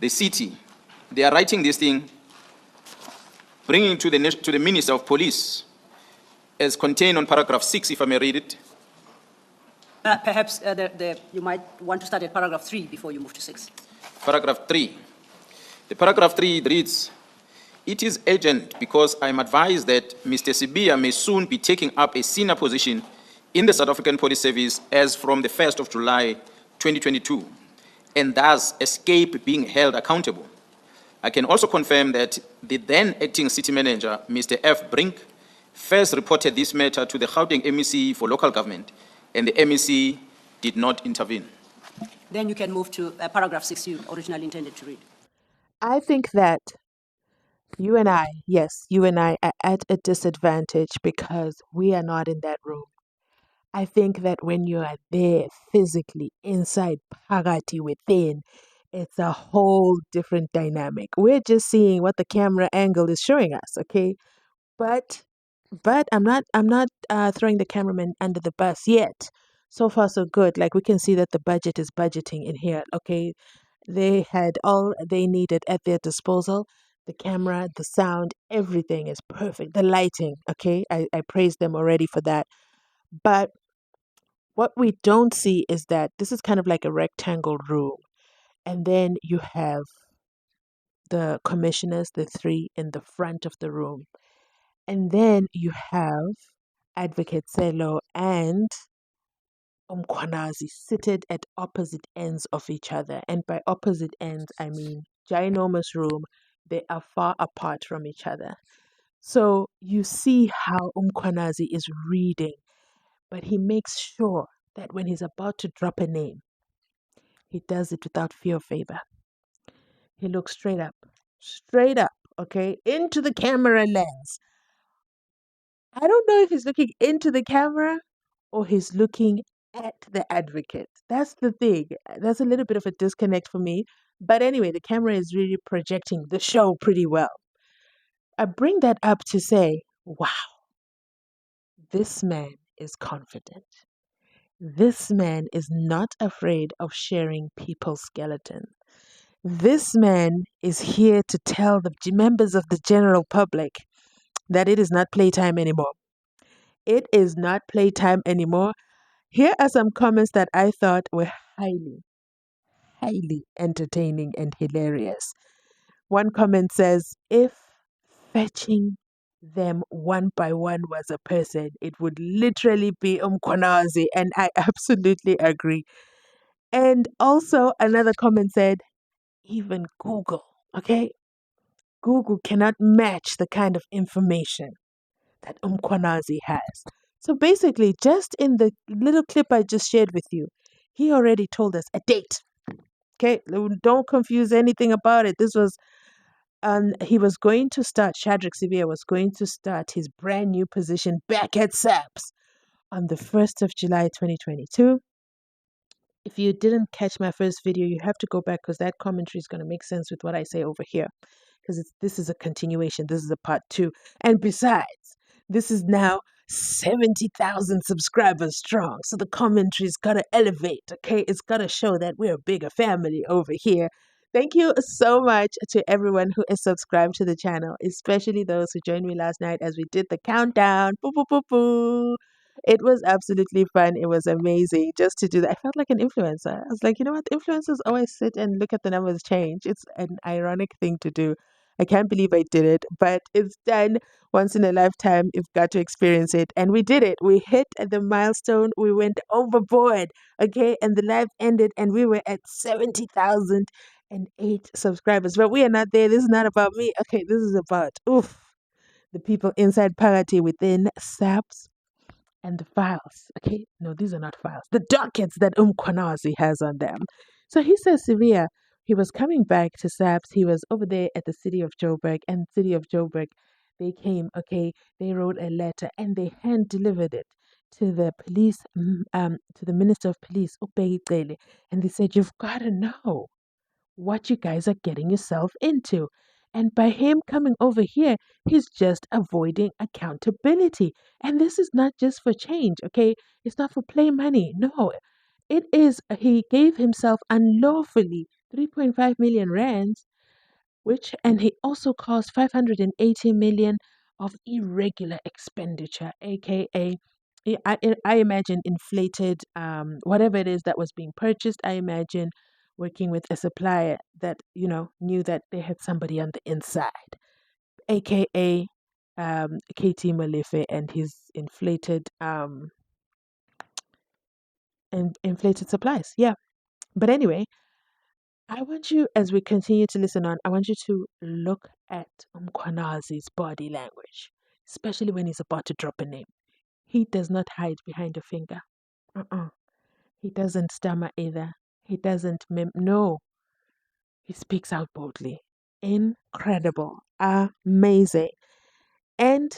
the city. They are writing this thing, bringing to the Minister of Police, as contained on paragraph 6, if I may read it. Perhaps you might want to start at paragraph 3 before you move to 6. Paragraph 3. The paragraph 3 reads, "It is urgent because I am advised that Mr. Sibia may soon be taking up a senior position in the South African Police Service as from the 1st of July 2022, and thus escape being held accountable. I can also confirm that the then acting city manager, Mr. F. Brink, first reported this matter to the Gauteng MEC for local government, and the MEC did not intervene." Then you can move to paragraph 6 you originally intended to read. I think that you and I are at a disadvantage because we are not in that room. I think that when you are there physically, inside Phakathi within, it's a whole different dynamic. We're just seeing what the camera angle is showing us, okay? But I'm not throwing the cameraman under the bus yet. So far so good. Like we can see that the budget is budgeting in here, okay? They had all they needed at their disposal. The camera, the sound, everything is perfect. The lighting, okay? I praise them already for that. But what we don't see is that this is kind of like a rectangle room. And then you have the commissioners, the three in the front of the room. And then you have Advocate Selo and Mkhwanazi seated at opposite ends of each other. And by opposite ends, I mean ginormous room. They are far apart from each other. So you see how Mkhwanazi is reading, but he makes sure that when he's about to drop a name, he does it without fear or favor. He looks straight up, okay, into the camera lens. I don't know if he's looking into the camera or he's looking at the advocate. That's the thing. That's a little bit of a disconnect for me. But anyway, the camera is really projecting the show pretty well. I bring that up to say, wow, this man is confident. This man is not afraid of sharing people's skeletons. This man is here to tell the members of the general public that it is not playtime anymore. It is not playtime anymore. Here are some comments that I thought were highly entertaining and hilarious. One comment says, if fetching them one by one was a person, it would literally be Mkhwanazi, and I absolutely agree. And also another comment said, even Google, okay? Google cannot match the kind of information that Mkhwanazi has. So basically, just in the little clip I just shared with you, he already told us a date. Okay, don't confuse anything about it. This was, he was going to start, SHADRACK Sibia was going to start his brand new position back at SAPS on the 1st of July 2022. If you didn't catch my first video, you have to go back because that commentary is going to make sense with what I say over here. Because this is a continuation. This is a part 2. And besides, this is now 70,000 subscribers strong. So the commentary's got to elevate, okay? It's got to show that we're a bigger family over here. Thank you so much to everyone who is subscribed to the channel, especially those who joined me last night as we did the countdown. Boo, boo, boo, boo. It was absolutely fun. It was amazing just to do that. I felt like an influencer. I was like, you know what? Influencers always sit and look at the numbers change. It's an ironic thing to do. I can't believe I did it, but it's done once in a lifetime. You've got to experience it. And we did it. We hit the milestone. We went overboard. Okay. And the live ended and we were at 70,008 subscribers. But we are not there. This is not about me. Okay. This is about, the people inside Phakathi within SAPS and the files. Okay. No, these are not files. The dockets that Mkhwanazi has on them. So he says, Sibia, he was coming back to SAPS. He was over there at the city of Joburg, and city of Joburg, they came, okay, they wrote a letter and they hand delivered it to the police, to the Minister of Police, Ubheki Cele, and they said, you've got to know what you guys are getting yourself into. And by him coming over here, he's just avoiding accountability. And this is not just for change, okay? It's not for play money. No, it is, he gave himself unlawfully 3.5 million rands, and he also caused 580 million of irregular expenditure, aka I imagine inflated whatever it is that was being purchased. I imagine working with a supplier that knew that they had somebody on the inside, aka KT Malefe and his inflated supplies. Yeah, but anyway, I want you, as we continue to listen on, I want you to look at Mkhwanazi's body language, especially when he's about to drop a name. He does not hide behind a finger. He doesn't stammer either. He doesn't no. He speaks out boldly. Incredible. Amazing. And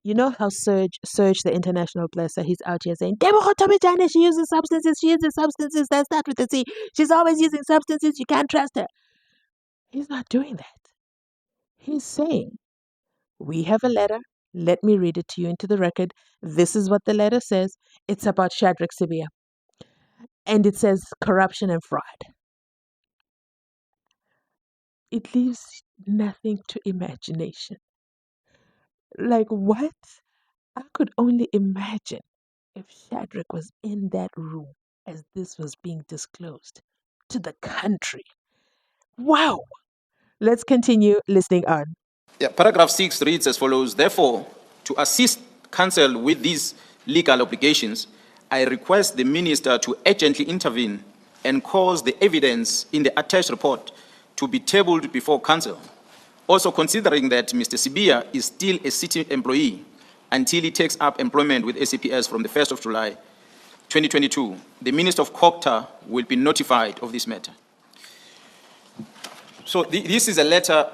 you know how Serge the international blesser, he's out here saying, she uses substances, that start with the C. She's always using substances, you can't trust her. He's not doing that. He's saying, we have a letter. Let me read it to you into the record. This is what the letter says. It's about SHADRACK Sibia. And it says corruption and fraud. It leaves nothing to imagination. Like what? I could only imagine if SHADRACK was in that room as this was being disclosed to the country. Wow! Let's continue listening on. Yeah, paragraph 6 reads as follows. Therefore, to assist counsel with these legal obligations, I request the minister to urgently intervene and cause the evidence in the attached report to be tabled before counsel. Also considering that Mr. Sibia is still a city employee until he takes up employment with SAPS from the 1st of July, 2022, the Minister of COGTA will be notified of this matter. So this is a letter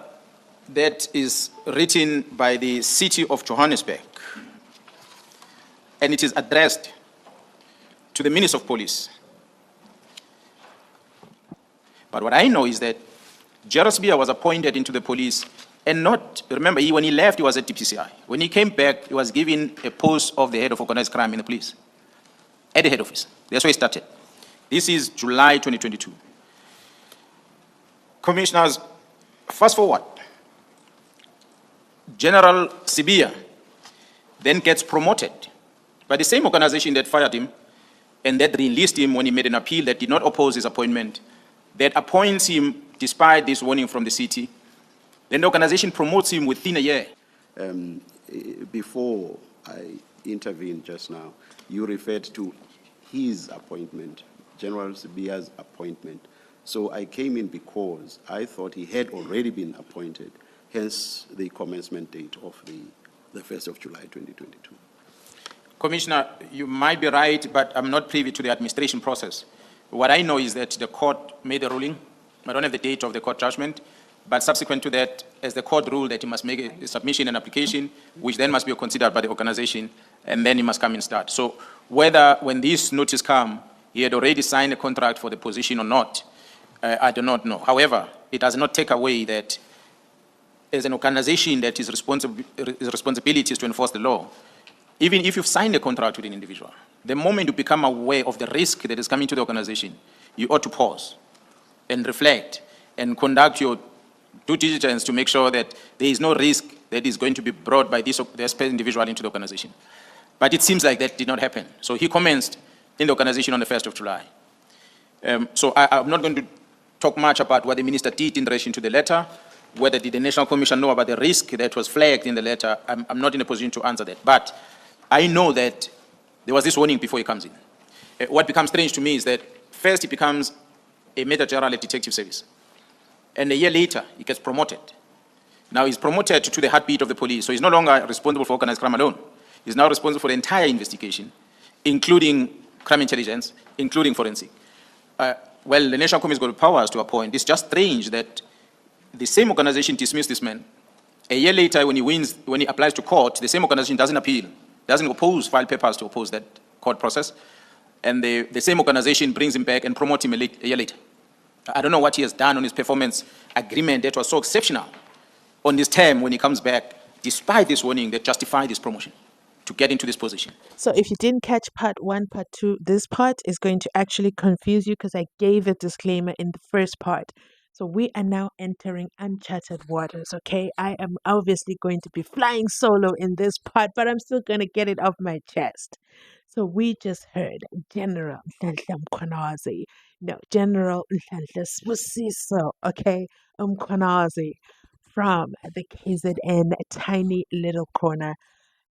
that is written by the city of Johannesburg, and it is addressed to the Minister of Police. But what I know is that Sibia was appointed into the police and not, remember, when he left, he was at DPCI. When he came back, he was given a post of the head of organized crime in the police, at the head office. That's where he started. This is July 2022. Commissioners, fast forward. General Sibia then gets promoted by the same organization that fired him and that released him when he made an appeal that did not oppose his appointment, that appoints him despite this warning from the city. Then the organization promotes him within a year. Before I intervened just now, you referred to his appointment, General Sibiya's appointment. So I came in because I thought he had already been appointed, hence the commencement date of the 1st of July 2022. Commissioner, you might be right, but I'm not privy to the administration process. What I know is that the court made a ruling. I don't have the date of the court judgment, but subsequent to that, as the court ruled that he must make a submission and application, which then must be considered by the organization, and then he must come and start. So whether when this notice come, he had already signed a contract for the position or not, I do not know. However, it does not take away that as an organization that is responsibility is to enforce the law, even if you've signed a contract with an individual, the moment you become aware of the risk that is coming to the organization, you ought to pause and reflect and conduct your due diligence to make sure that there is no risk that is going to be brought by this individual into the organization. But it seems like that did not happen. So he commenced in the organization on the 1st of July. So I'm not going to talk much about what the minister did in relation to the letter, whether did the National Commission know about the risk that was flagged in the letter. I'm not in a position to answer that. But I know that there was this warning before he comes in. What becomes strange to me is that first he becomes a Major General at Detective Service. And a year later, he gets promoted. Now he's promoted to the heartbeat of the police. So he's no longer responsible for organized crime alone. He's now responsible for the entire investigation, including crime intelligence, including forensic. Well, the National Commission has got powers to appoint. It's just strange that the same organization dismissed this man. A year later, when he applies to court, the same organization doesn't appeal, doesn't file papers to oppose that court process. And the same organization brings him back and promotes him a year later. I don't know what he has done on his performance agreement that was so exceptional on this term when he comes back, despite this warning that justified this promotion. to get into this position. So if you didn't catch part one, part two, this part is going to actually confuse you because I gave a disclaimer in the first part. So we are now entering uncharted waters, okay? I am obviously going to be flying solo in this part, but I'm still going to get it off my chest. So we just heard General Nhlanhla Mkhwanazi. No, General Nhlanhla Sibusiso, okay? Mkhwanazi from the KZN tiny little corner.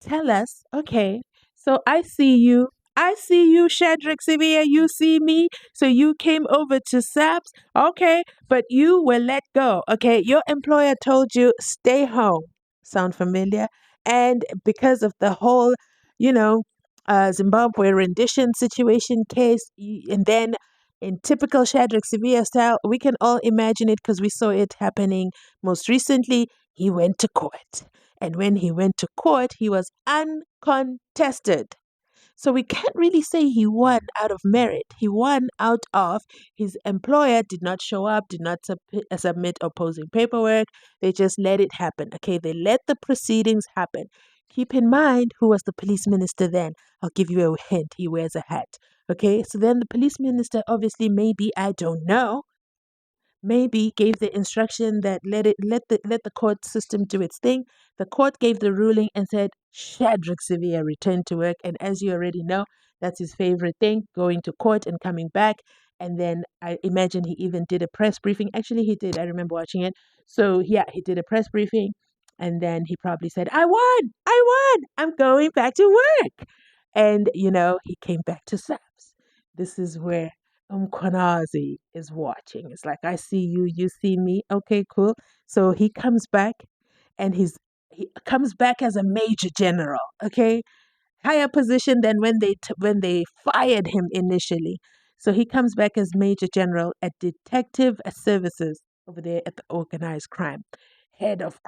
Tell us, okay, so I see you. I see you, SHADRACK Sibia. You see me. So you came over to SAPS. Okay, but you were let go. Okay, your employer told you stay home. Sound familiar? And because of the whole, you know, Zimbabwe rendition situation case, and then in typical SHADRACK Sibia style, we can all imagine it because we saw it happening most recently. He went to court. And when he went to court, he was uncontested. So we can't really say he won out of merit. He won out of his employer did not show up, did not submit opposing paperwork. They just let it happen. Okay, they let the proceedings happen. Keep in mind who was the police minister then. I'll give you a hint. He wears a hat. Okay, so then the police minister, obviously, maybe, I don't know, maybe gave the instruction that let the court system do its thing. The court gave the ruling and said SHADRACK Sibia return to work. And as you already know, that's his favorite thing, going to court and coming back. And then I imagine he even did a press briefing. Actually, he did. I remember watching it. So yeah, he did a press briefing. And then he probably said, I won, I'm going back to work. And, he came back to SAPS. This is where Mkhwanazi is watching. It's like, I see you, you see me. Okay, cool. So he comes back and he comes back as a major general, okay? Higher position than when they fired him initially. So he comes back as major general at detective services over there at the organized crime. Head of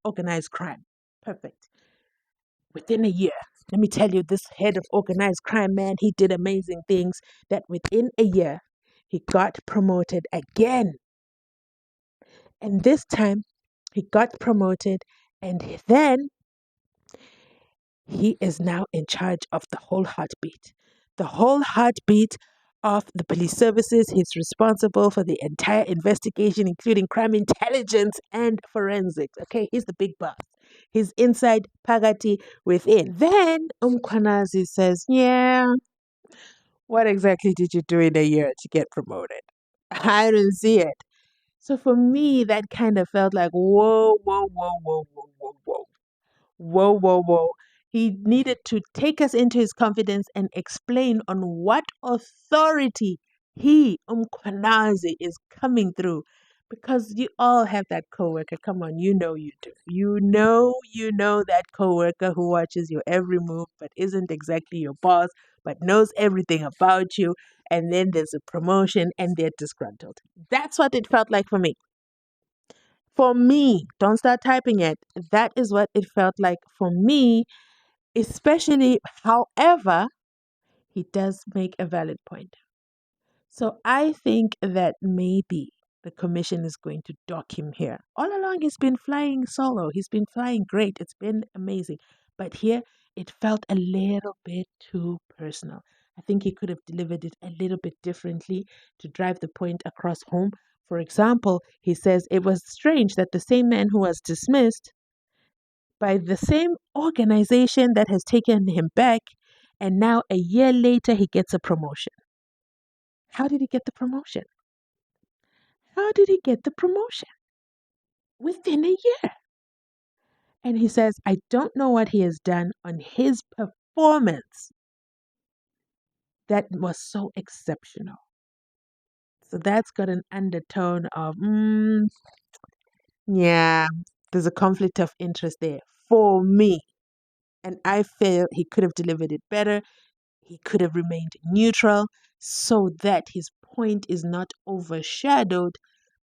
organized crime. Perfect. Within a year, let me tell you, this head of organized crime, man, he did amazing things that within a year, he got promoted again. And this time, he got promoted, and then he is now in charge of the whole heartbeat. The whole heartbeat of the police services. He's responsible for the entire investigation, including crime intelligence and forensics. Okay, he's the big boss. He's inside Pagati within. Then Mkhwanazi says, yeah, what exactly did you do in a year to get promoted? I didn't see it. So for me, that kind of felt like, whoa, whoa, whoa, whoa, whoa, whoa, whoa. Whoa, whoa, whoa. He needed to take us into his confidence and explain on what authority he, Mkhwanazi, is coming through. Because you all have that coworker. Come on, you know you do. You know that coworker who watches your every move but isn't exactly your boss, but knows everything about you. And then there's a promotion and they're disgruntled. That's what it felt like for me. For me, don't start typing it. That is what it felt like for me, especially, however, he does make a valid point. So I think that maybe the commission is going to dock him here. All along, he's been flying solo. He's been flying great. It's been amazing. But here, it felt a little bit too personal. I think he could have delivered it a little bit differently to drive the point across home. For example, he says it was strange that the same man who was dismissed by the same organization that has taken him back, and now a year later he gets a promotion. How did he get the promotion? How did he get the promotion? Within a year. And he says, I don't know what he has done on his performance that was so exceptional. So that's got an undertone of, yeah, there's a conflict of interest there for me. And I feel he could have delivered it better. He could have remained neutral so that his point is not overshadowed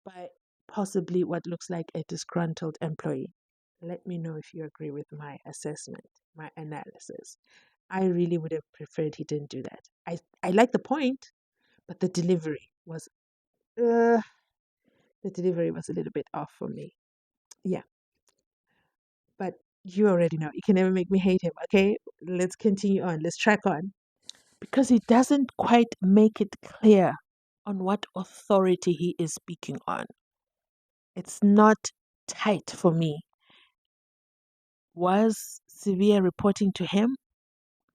by possibly what looks like a disgruntled employee. Let me know if you agree with my assessment, my analysis. I really would have preferred he didn't do that. I like the point, but the delivery was a little bit off for me. Yeah. But You already know. You can never make me hate him, okay? Let's continue on. Let's track on. Because he doesn't quite make it clear on what authority he is speaking on. It's not tight for me. Was Sibia reporting to him?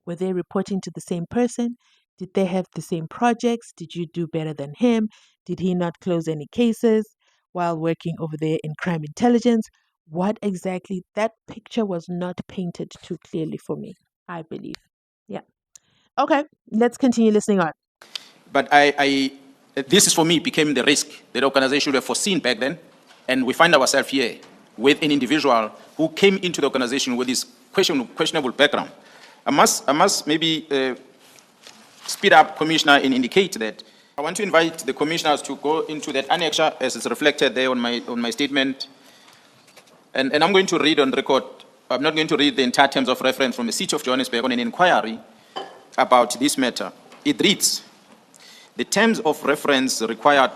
Were they reporting to the same person? Did they have the same projects? Did you do better than him? Did he not close any cases while working over there in crime intelligence? What exactly? That picture was not painted too clearly for me, I believe. Yeah. Okay, let's continue listening on. But this is for me became the risk that the organization would have foreseen back then. And we find ourselves here with an individual who came into the organization with this questionable background. I must maybe speed up, Commissioner, and indicate that I want to invite the commissioners to go into that annexure as it's reflected there on my statement. And I'm going to read on record. I'm not going to read the entire terms of reference from the City of Johannesburg on an inquiry about this matter. It reads, the terms of reference required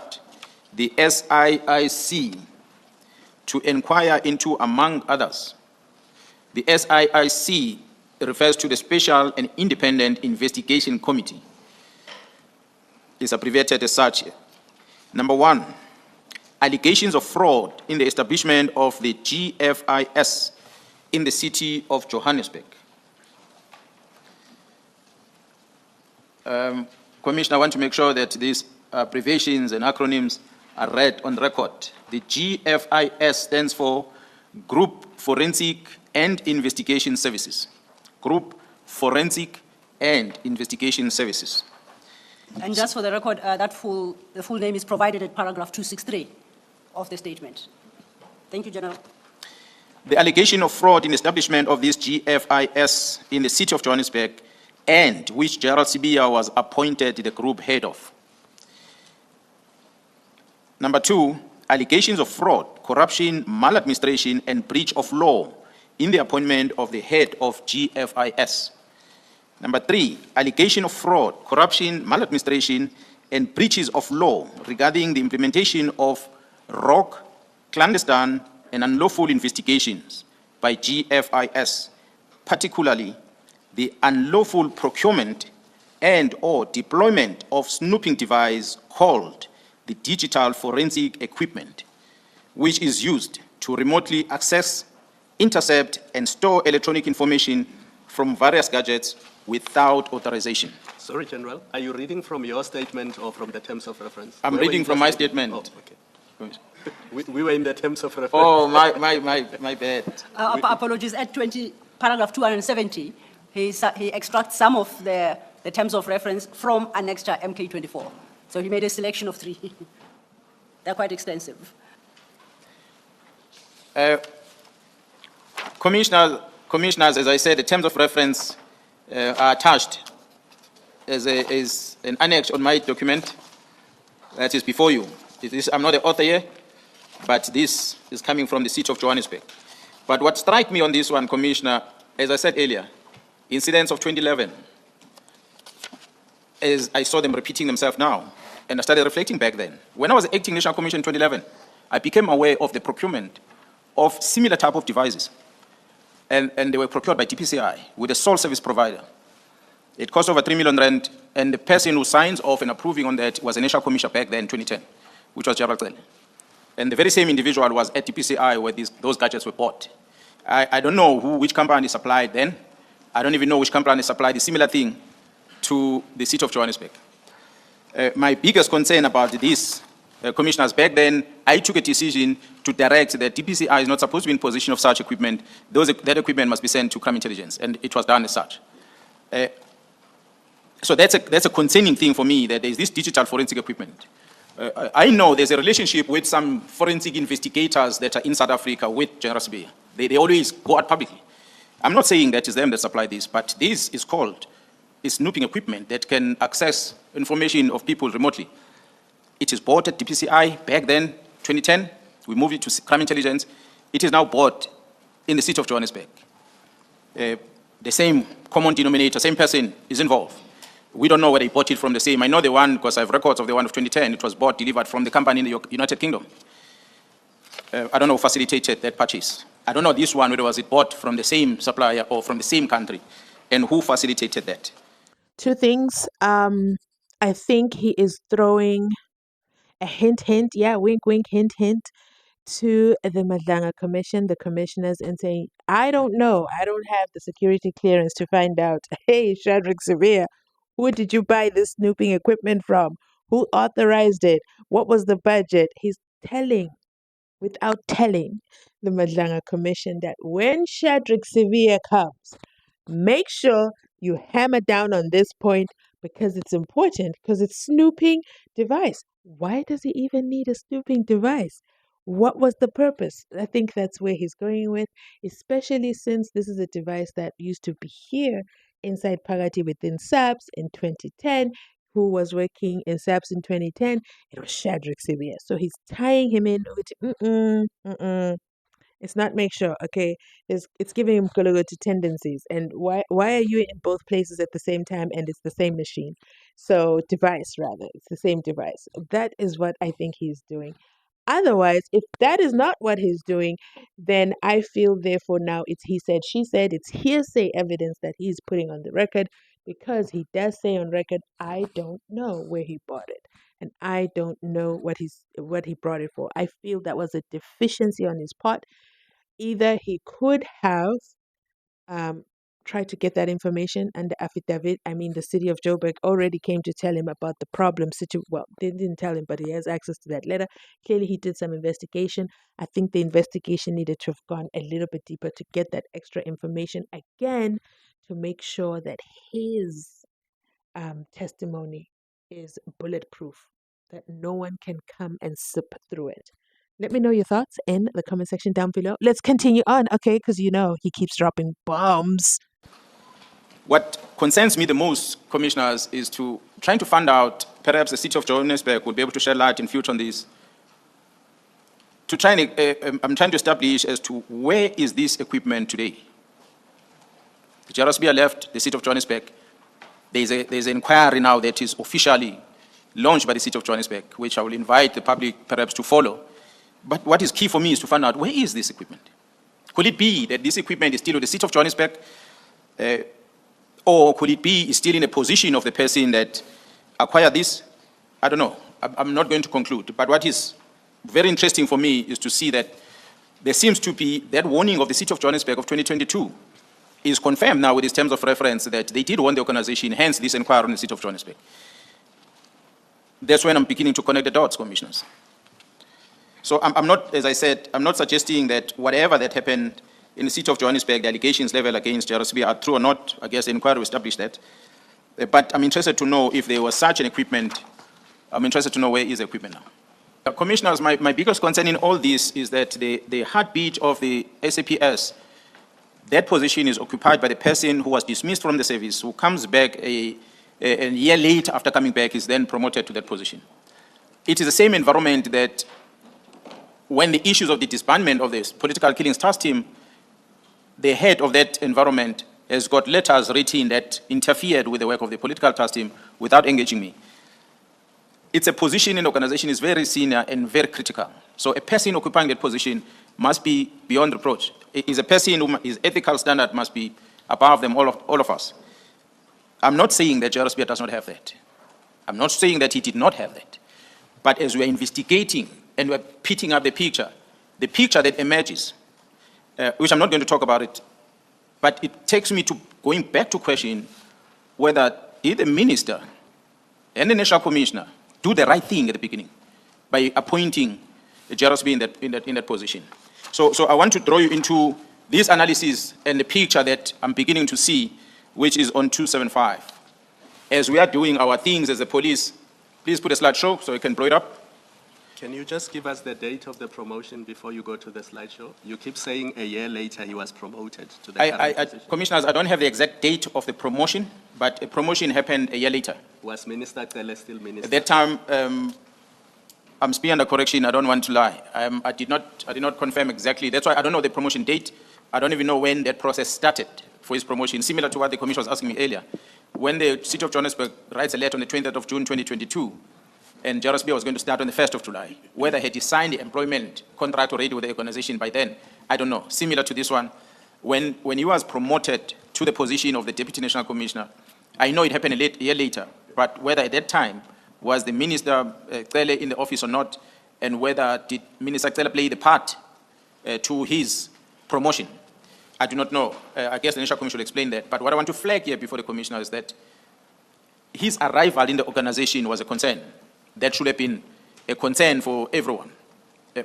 the SIIC to inquire into, among others. The SIIC refers to the Special and Independent Investigation Committee. It's abbreviated as such. Number one, allegations of fraud in the establishment of the GFIS in the City of Johannesburg. Commissioner, I want to make sure that these abbreviations and acronyms are read on record. The GFIS stands for Group Forensic and Investigation Services. Group Forensic and Investigation Services. And just for the record, the full name is provided at paragraph 263 of the statement. Thank you, General. The allegation of fraud in the establishment of this GFIS in the City of Johannesburg, and which Gerald Sibia was appointed the group head of. Number two, allegations of fraud, corruption, maladministration, and breach of law in the appointment of the head of GFIS. Number three, allegation of fraud, corruption, maladministration, and breaches of law regarding the implementation of rogue, clandestine, and unlawful investigations by GFIS, particularly the unlawful procurement and or deployment of snooping device called the digital forensic equipment, which is used to remotely access, intercept, and store electronic information from various gadgets without authorization. Sorry, General, are you reading from your statement or from the terms of reference? I'm reading from my statement. Oh, okay. We were in the terms of reference. Oh, my bad. Apologies. At paragraph 270, he extracts some of the terms of reference from annexure MK24. So he made a selection of 3. They're quite extensive. Commissioners, as I said, the terms of reference are attached as an annex on my document that is before you. I'm not the author here, but this is coming from the City of Johannesburg. But what struck me on this one, Commissioner, as I said earlier, incidents of 2011, as I saw them repeating themselves now, and I started reflecting back then. When I was acting National Commission in 2011, I became aware of the procurement of similar type of devices. And they were procured by DPCI with a sole service provider. It cost over 3 million rand, and the person who signs off and approving on that was a National Commissioner back then in 2010, which was Jabal Cele. And the very same individual was at DPCI where those gadgets were bought. I don't know which company supplied then. I don't even know which company supplied a similar thing to the City of Johannesburg. My biggest concern about this, Commissioners, back then, I took a decision to direct that DPCI is not supposed to be in possession of such equipment. That equipment must be sent to crime intelligence, and it was done as such. So that's a concerning thing for me, that there is this digital forensic equipment. I know there's a relationship with some forensic investigators that are in South Africa with General Sibia. They always go out publicly. I'm not saying that it's them that supply this, but this is called snooping equipment that can access information of people remotely. It is bought at DPCI back then, 2010. We moved it to crime intelligence. It is now bought in the City of Johannesburg. The same common denominator, same person is involved. We don't know where they bought it from the same. I know the one because I have records of the one of 2010. It was bought, delivered from the company in the United Kingdom. I don't know, facilitated that purchase. I don't know this one, whether was it bought from the same supplier or from the same country, and who facilitated that. Two things. I think he is throwing a hint, yeah, wink, wink, hint, to the Madlanga Commission, the commissioners, and saying, I don't know, I don't have the security clearance to find out, hey, SHADRACK Sibia, who did you buy this snooping equipment from? Who authorized it? What was the budget? He's telling, without telling, the Madlanga Commission that when SHADRACK Sibia comes, make sure you hammer down on this point because it's important, because it's snooping device. Why does he even need a snooping device? What was the purpose? I think that's where he's going with, especially since this is a device that used to be here inside Pagati within SAPS in 2010. Who was working in SAPS in 2010? It was SHADRACK Sibia. So he's tying him in with, it's not make sure, okay? It's giving him to tendencies. And why are you in both places at the same time and it's the same machine? So device rather, it's the same device. That is what I think he's doing. Otherwise, if that is not what he's doing, then I feel therefore now it's he said, she said, it's hearsay evidence that he's putting on the record because he does say on record, I don't know where he bought it. And I don't know what he brought it for. I feel that was a deficiency on his part. Either he could have tried to get that information and the affidavit. I mean, the city of Joburg already came to tell him about the problem situation. Well, they didn't tell him, but he has access to that letter. Clearly, he did some investigation. I think the investigation needed to have gone a little bit deeper to get that extra information again to make sure that his testimony is bulletproof, that no one can come and sip through it. Let me know your thoughts in the comment section down below. Let's continue on, okay? Because you know he keeps dropping bombs. What concerns me the most, commissioners, is trying to find out, perhaps the city of Johannesburg will be able to shed light in future on this, I'm trying to establish as to where is this equipment today. Sibia left the city of Johannesburg. There's an inquiry now that is officially launched by the city of Johannesburg, which I will invite the public perhaps to follow. But what is key for me is to find out, where is this equipment? Could it be that this equipment is still with the city of Johannesburg? Or could it be still in a position of the person that acquired this? I don't know. I'm not going to conclude. But what is very interesting for me is to see that there seems to be that warning of the city of Johannesburg of 2022 is confirmed now with these terms of reference that they did warn the organization, hence this inquiry on the city of Johannesburg. That's when I'm beginning to connect the dots, commissioners. So I'm not, as I said, I'm not suggesting that whatever that happened in the city of Johannesburg, the allegations leveled against Sibia are true or not. I guess the inquiry will establish that. But I'm interested to know if there was such an equipment. I'm interested to know where is the equipment now. Commissioners, my biggest concern in all this is that the heartbeat of the SAPS, that position is occupied by the person who was dismissed from the service, who comes back a year later after coming back, is then promoted to that position. It is the same environment that when the issues of the disbandment of the political killings task team, the head of that environment has got letters written that interfered with the work of the political task team without engaging me. It's a position in the organization is very senior and very critical. So a person occupying that position must be beyond reproach. It is a person whose ethical standard must be above them, all of us. I'm not saying that Sibia does not have that. I'm not saying that he did not have that. But as we're investigating and we're pitting up the picture that emerges, which I'm not going to talk about it, but it takes me to going back to question whether the minister and the national commissioner do the right thing at the beginning by appointing Sibia in that position. So I want to draw you into this analysis and the picture that I'm beginning to see, which is on 275. As we are doing our things as a police, please put a slideshow so you can blow it up. Can you just give us the date of the promotion before you go to the slideshow? You keep saying a year later he was promoted to the current position. Commissioners, I don't have the exact date of the promotion, but a promotion happened a year later. Was Minister Kele still minister? At that time, I'm still under correction. I don't want to lie. I did not confirm exactly. That's why I don't know the promotion date. I don't even know when that process started for his promotion, similar to what the commissioner was asking me earlier. When the city of Johannesburg writes a letter on the 20th of June, 2022, and Sibia was going to start on the 1st of July. Whether he had signed the employment contract already with the organization by then, I don't know. Similar to this one, when he was promoted to the position of the Deputy National Commissioner, I know it happened a year later, but whether at that time was the Minister Cele in the office or not, and whether did Minister Cele play the part to his promotion, I do not know. I guess the National Commission will explain that. But what I want to flag here before the Commissioner is that his arrival in the organization was a concern. That should have been a concern for everyone.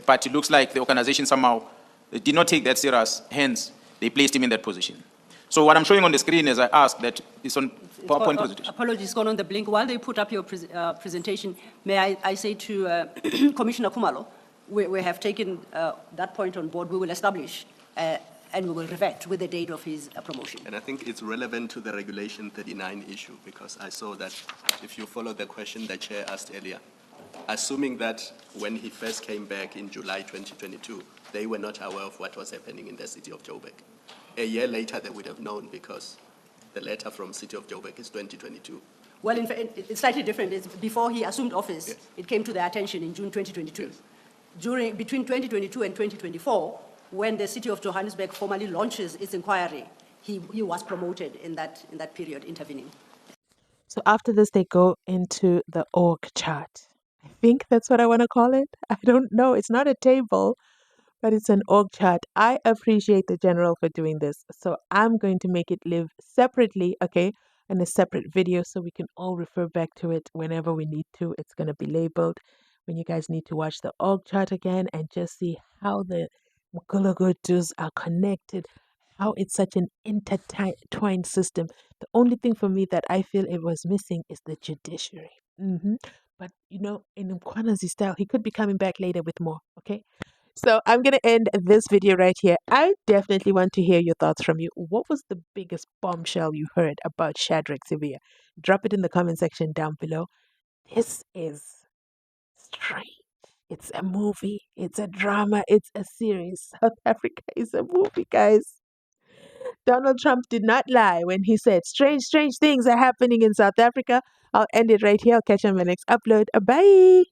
But it looks like the organization somehow did not take that serious, hence they placed him in that position. So what I'm showing on the screen, as I asked, that is on PowerPoint presentation. Apologies, gone on the blink. While they put up your presentation, may I say to Commissioner Khumalo, we have taken that point on board. We will establish and we will revert with the date of his promotion. And I think it's relevant to the Regulation 39 issue, because I saw that if you follow the question the Chair asked earlier, assuming that when he first came back in July 2022, they were not aware of what was happening in the city of Joburg. A year later, they would have known, because the letter from City of Joburg is 2022. Well, in fact, it's slightly different. It's before he assumed office, yes. It came to their attention in June 2022. Yes. Between 2022 and 2024, when the City of Johannesburg formally launches its inquiry, he was promoted in that period, intervening. So after this, they go into the org chart. I think that's what I want to call it. I don't know. It's not a table, but it's an org chart. I appreciate the general for doing this. So I'm going to make it live separately, okay, in a separate video so we can all refer back to it whenever we need to. It's going to be labeled when you guys need to watch the org chart again and just see how the Mkhwanazi are connected, how it's such an intertwined system. The only thing for me that I feel it was missing is the judiciary. But, you know, in Mkhwanazi style, he could be coming back later with more, okay? So I'm going to end this video right here. I definitely want to hear your thoughts from you. What was the biggest bombshell you heard about SHADRACK Sibia? Drop it in the comment section down below. This is strange. It's a movie. It's a drama. It's a series. South Africa is a movie, guys. Donald Trump did not lie when he said strange things are happening in South Africa. I'll end it right here. I'll catch you on my next upload. Bye.